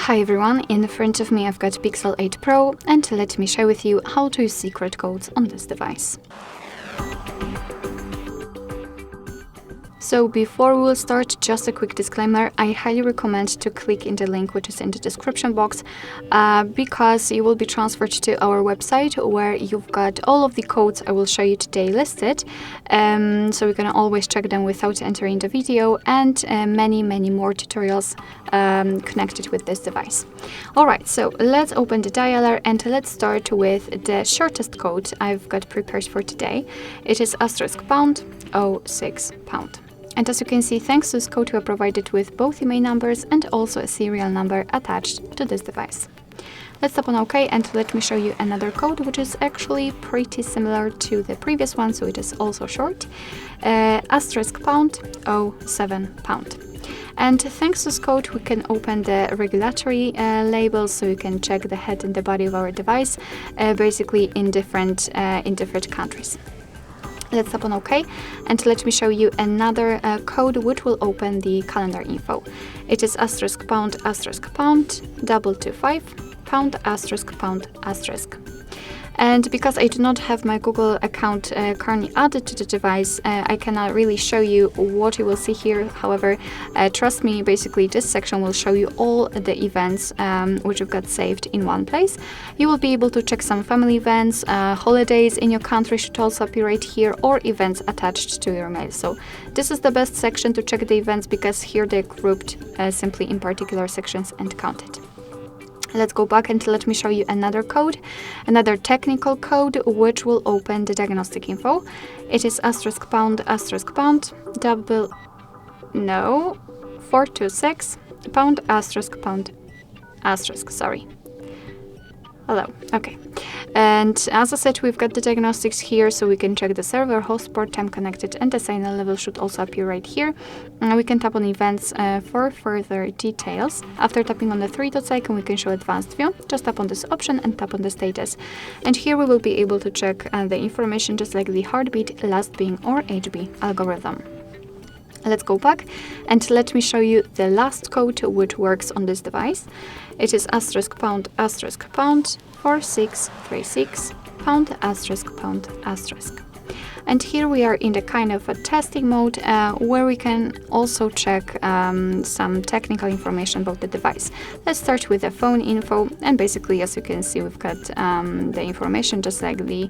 Hi everyone, in front of me I've got Pixel 8 Pro, and let me share with you how to use secret codes on this device. So before we will start, just a quick disclaimer, I highly recommend to click in the link which is in the description box because you will be transferred to our website where you've got all of the codes I will show you today listed, so you can always check them without entering the video, and many more tutorials connected with this device. Alright, so let's open the dialer and let's start with the shortest code I've got prepared for today. It is *#06#. And as you can see, thanks to this code we are provided with both email numbers and also a serial number attached to this device. Let's tap on OK and let me show you another code which is actually pretty similar to the previous one, so it is also short. *#07#. And thanks to this code we can open the regulatory labels, so you can check the head and the body of our device, basically in different countries. Let's tap on OK and let me show you another code which will open the calendar info. It is *##225#*##*#. And because I do not have my Google account currently added to the device, I cannot really show you what you will see here. However, trust me, basically this section will show you all the events which you've got saved in one place. You will be able to check some family events, holidays in your country should also appear right here, or events attached to your mail. So this is the best section to check the events because here they're grouped simply in particular sections and counted. Let's go back and let me show you another code, another technical code which will open the diagnostic info. It is *##426#*##. Sorry. Hello. Okay. And as I said, we've got the diagnostics here, so we can check the server, host port, time connected, and the signal level should also appear right here. We can tap on events for further details. After tapping on the three dots icon, we can show advanced view. Just tap on this option and tap on the status. And here we will be able to check the information just like the heartbeat, last being, or HB algorithm. Let's go back and let me show you the last code which works on this device. It is *##46361###. And here we are in the kind of a testing mode where we can also check some technical information about the device. Let's start with the phone info, and basically as you can see we've got the information just like the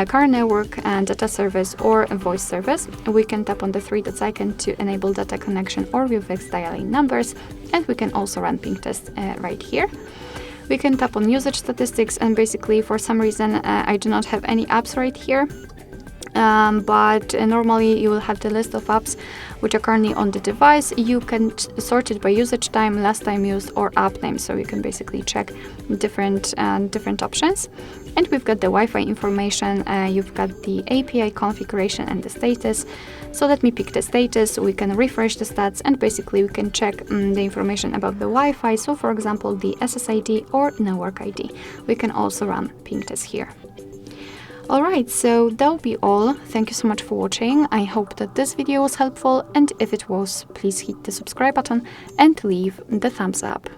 car network and data service or voice service. We can tap on the three dots icon to enable data connection or view fixed dialing numbers, and we can also run ping test right here. We can tap on usage statistics, and basically for some reason I do not have any apps right here. But normally you will have the list of apps which are currently on the device. You can sort it by usage time, last time used, or app name, so you can basically check different options. And we've got the Wi-Fi information, you've got the API configuration and the status. So let me pick the status, we can refresh the stats, and basically we can check the information about the Wi-Fi, so for example the SSID or network ID. We can also run ping test here. Alright, so that'll be all. Thank you so much for watching. I hope that this video was helpful, and if it was, please hit the subscribe button and leave the thumbs up.